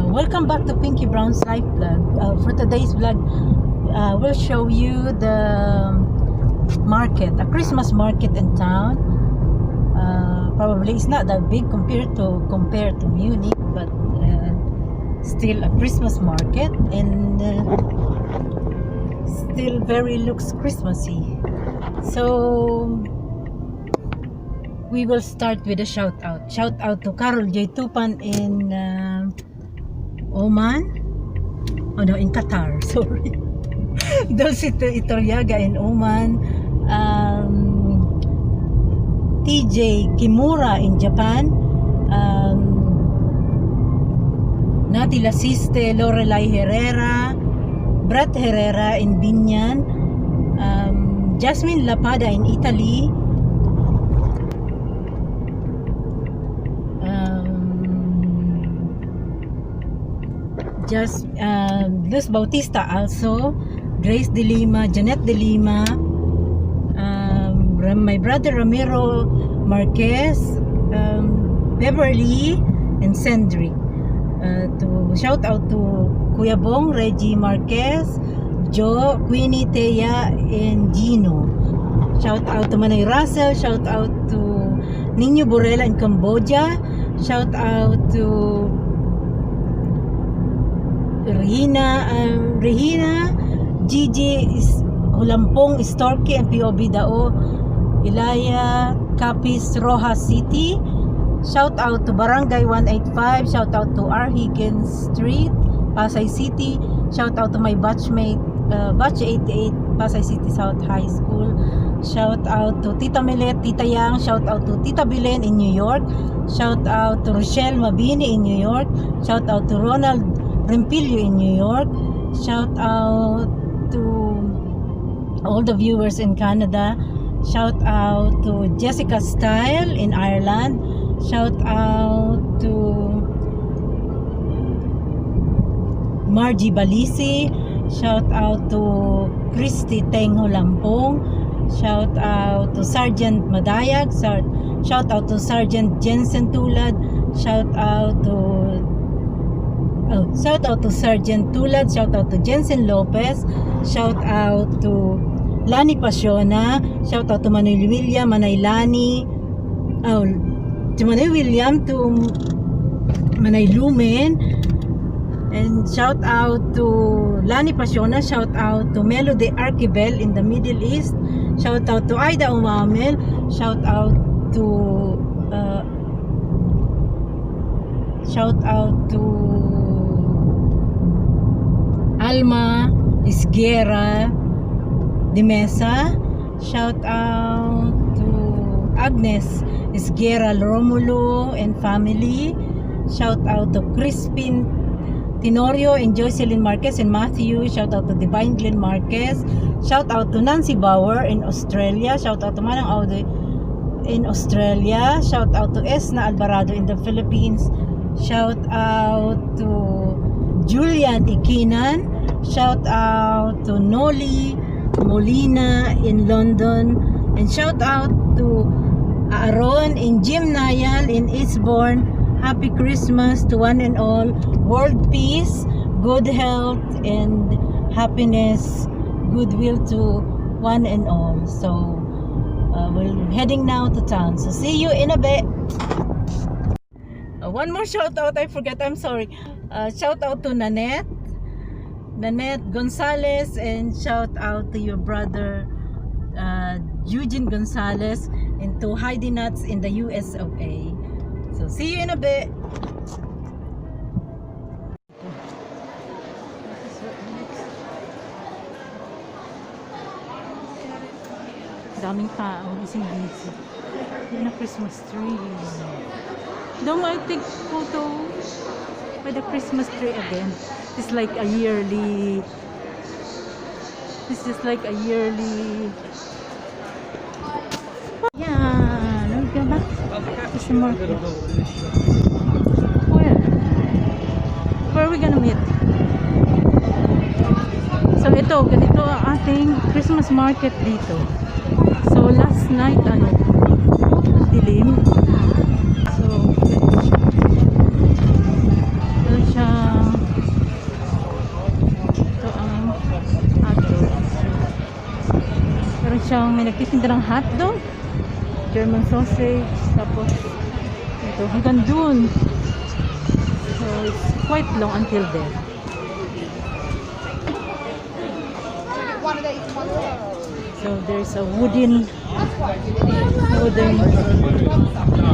Welcome back to Pinky Brown's Life Vlog. For today's vlog, we'll show you the market, a Christmas market in town. Probably it's not that big compared to Munich, but still a Christmas market, and still very looks Christmassy. So we will start with a shout out. Shout out to Carol J. Tupan in Oman. Oh no, in Qatar. Sorry. Dulcito Itoriaga in Oman. TJ Kimura in Japan. Nati Lasiste, Lorelai Herrera, Brett Herrera in Binyan, Jasmine Lapada in Italy, Luz Bautista also, Grace De Lima, Janet De Lima, my brother Ramiro Marquez, Beverly and Cendric. To shout out to Kuya Bong, Reggie Marquez, Joe, Queenie, Thea and Gino. Shout out to Manay Russell, shout out to Nino Borrella in Cambodia, shout out to Regina, Gigi Hulampong, Storky and POB Dao, Ilaya, Capiz, Rojas City. Shout out to Barangay 185, shout out to R. Higgins Street, Pasay City. Shout out to my batchmate, batch 88, Pasay City South High School. Shout out to Tita Milet, Tita Yang. Shout out to Tita Bilen in New York. Shout out to Rochelle Mabini in New York. Shout out to Ronald Rimpilio in New York. Shout out to all the viewers in Canada. Shout out to Jessica Style in Ireland. Shout out to Margie Balisi. Shout out to Christy Tengho Lampong. Shout out to Sergeant Madayag. Shout out to Sergeant Jensen Tulad. Shout out to Sergeant Tulad. Shout out to Jensen Lopez. Shout out to Lani Pasiona. Shout out to Manuel William, Manay Lani. To Manay William, to Manay Lumen, and shout out to Lani Pasiona. Shout out to Melody Archibel in the Middle East. Shout out to Aida Umamel. Shout out to Alma Isguera de Mesa. Shout out to Agnes Isguera Romulo and family. Shout out to Crispin Tenorio and Jocelyn Marquez and Matthew. Shout out to Divine Glenn Marquez. Shout out to Nancy Bauer in Australia. Shout out to Manang Aude in Australia. Shout out to Esna Alvarado in the Philippines. Shout out to Julian Ikinan. Shout out to Noli Molina in London. And shout out to Aaron in Jim Nayal in Eastbourne. Happy Christmas to one and all. World peace, good health, and happiness, goodwill to one and all. So we're heading now to town. So see you in a bit. One more shout out, I forgot, I'm sorry. Shout out to Nanette Gonzalez, and shout out to your brother Eugene Gonzalez, and to Heidi Nuts in the US of A. So see you in a bit. Daming tao, busy. Yun na Christmas tree. Don't I take photo by the Christmas tree again? It's like a yearly. This is like a yearly. Yeah, let's go back. It's a market. Where are we gonna meet? So ito, ganito ang ating Christmas market dito. So So last night, ano, dilim. So, ito siyang, ito ang hotdog. Meron siyang, may nagtitinda ng hotdog, German sausage, tapos ito hanggang dun. So it's quite long until there. So there's a wooden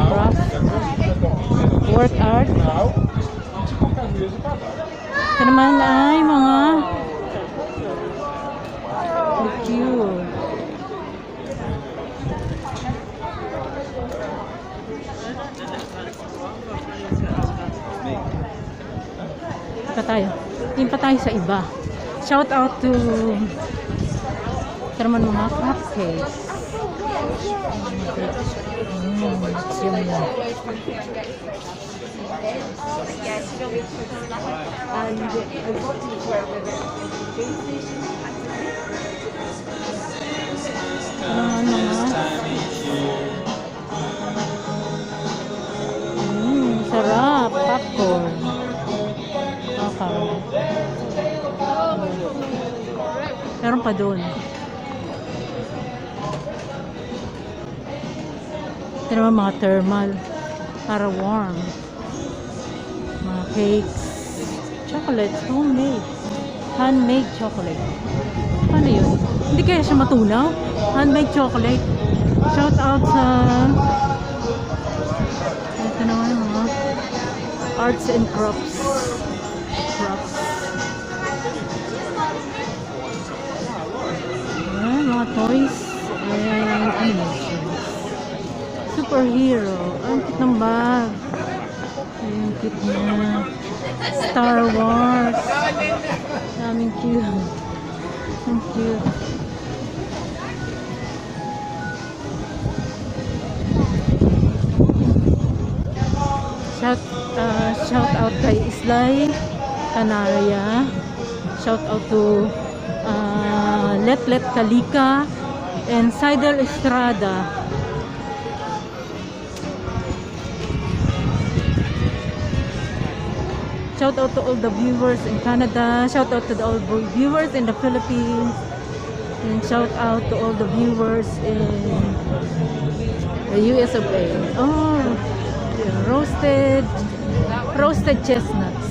craft work art. Ito naman ay mga cute. Tingin pa tayo sa iba. Shout out to ito naman mga cupcakes. It's yummy. Sarap, popcorn. Meron pa doon. Ito naman mga thermal para warm. Mga cakes, chocolates, homemade, handmade chocolate. Paano yun? Hindi kaya siya matunaw? Handmade chocolate. Shout out sa ito naman mga arts and crafts. Mga toys and animations. Superhero. Ang cute ng bag. Ang cute niya. Star Wars. Daming cute. Ang cute. Shout out kay Islay Canaria. Shout out to Let Kalika and Sidel Estrada. Shout out to all the viewers in Canada. Shout out to all the viewers in the Philippines. And shout out to all the viewers in the US of A. Oh, yeah, roasted chestnuts.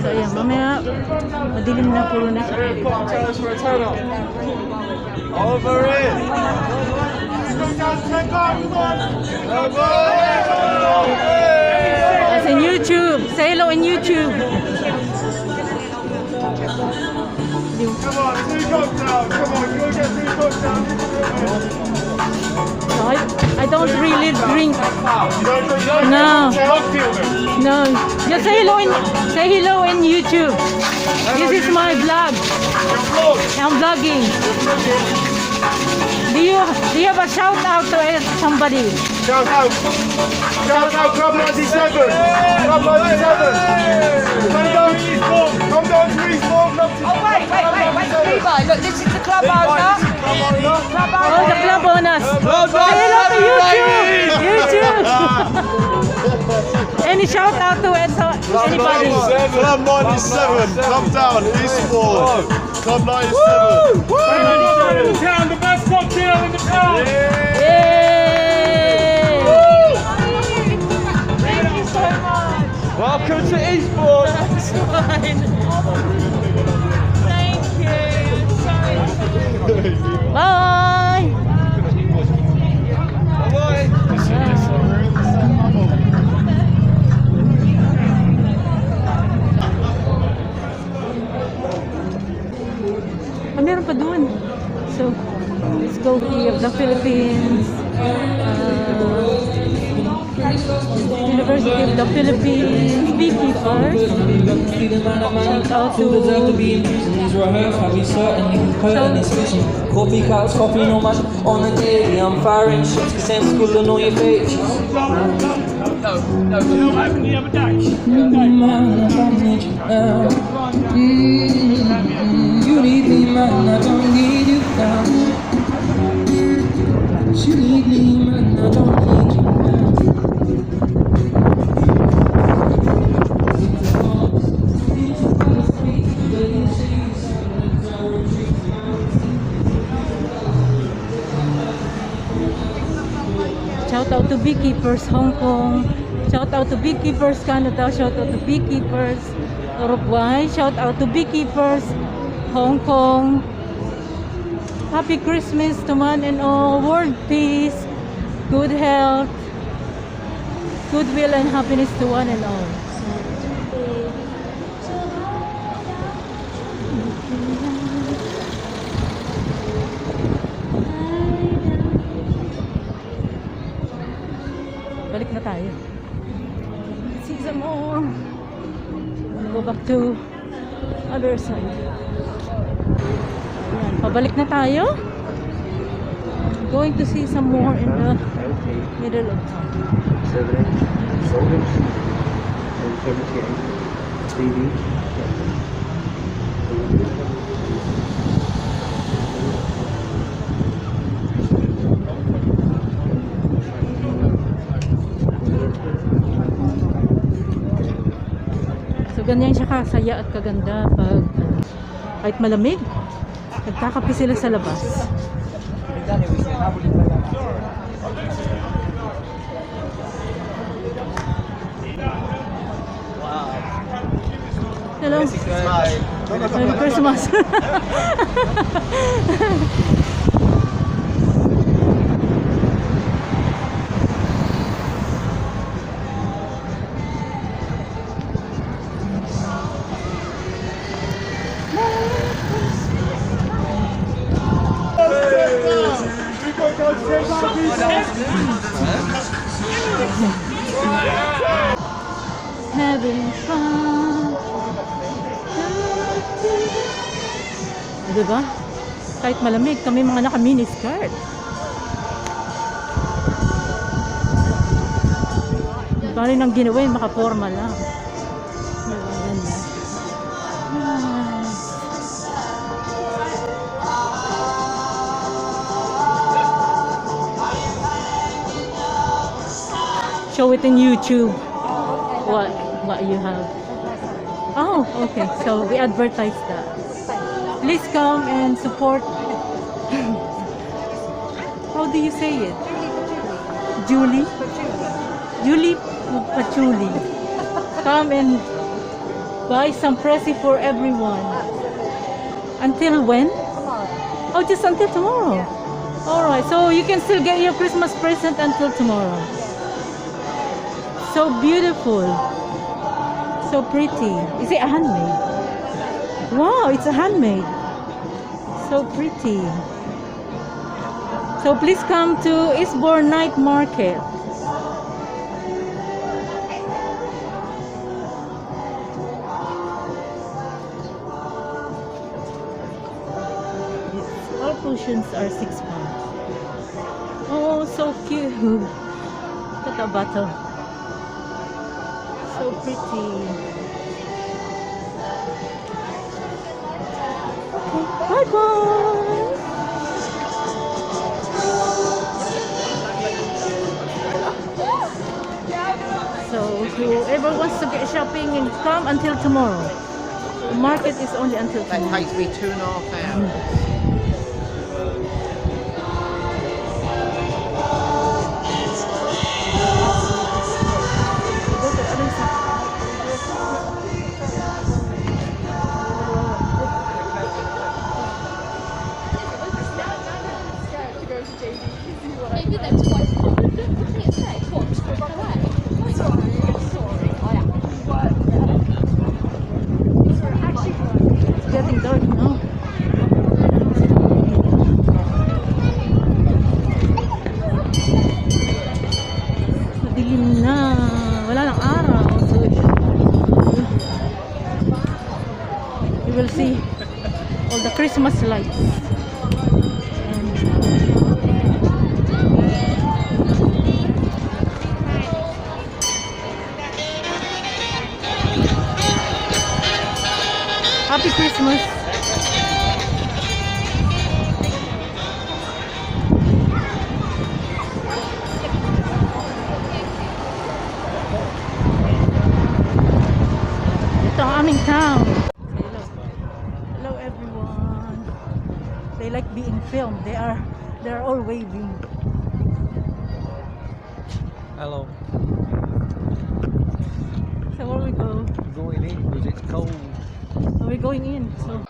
So ayan, mamaya madilim na, puro na siya. Over it! As in YouTube, say hello in YouTube. Come on, 2 cocktails! Come on, go get 2 cocktails! No, I don't really drink. You don't drink No. cocktails? No, just say hello in YouTube. This is my vlog. I'm vlogging. Do you have a shout out to somebody? Shout out! Shout out Club 97! Club 97! Come down to Eastbourne! Oh wait, Levi, look, this is the club owner. Oh, the club owners. Say hello to YouTube. Any shout out to anybody? Club 97! Come down, Eastbourne! Club 97! Town, the best cocktail in the town! Yay! Thank you so much. Welcome to Eastbourne! That's fine. Thank you. Sorry. Bye! Meron pa dun. So, let's go here of the Philippines. University of the Philippines beekeepers. Shout out to Coffee cups, coffee no much on the daily. I'm firing shots, cause I'm schooling on your face. No, you know what happened the other day? out to Beekeepers Hong Kong. Shout out to Beekeepers Canada. Shout out to Beekeepers Uruguay. Shout out to Beekeepers Hong Kong. Happy Christmas to one and all. World peace, good health, goodwill and happiness to one and all. Balik na tayo. See some more. Go back to other side. Ayan, pabalik na tayo. Going to see some more in the middle of town. 78, Soldiers, and 78, CD. So ganyan siya kasaya at kaganda pag kahit malamig, nagkakape sila sa labas. Hello. Merry Christmas. Having fun. Diba? Kahit malamig, kami mga naka-mini skirt. Parang nang ginawa yung makaporma lang. Ganda. Show it in YouTube. What you have. Oh, okay. So we advertise that. Please come and support. How do you say it? Julie? Julie Pachuli. Come and buy some present for everyone. Until when? Oh, just until tomorrow. Alright, so you can still get your Christmas present until tomorrow. So beautiful. So pretty. Is it a handmade? Wow, it's a handmade. So pretty. So please come to Eastbourne Night Market. All cushions are £6. Oh, so cute. Look at the bottle. So pretty. Okay, bye-bye. So whoever wants to get shopping and come until tomorrow. The market is only until tomorrow. That takes me 2.5 hours. Go to the other side. Maybe that's twice. It's getting dark now. Madilim na. Wala nang araw. So, you will see all the Christmas lights. Happy Christmas! Ito ang aming town. Hello. Hello everyone. They like being filmed. They are all waving. Hello. So where we go? Going in because it's cold. Are we going in? So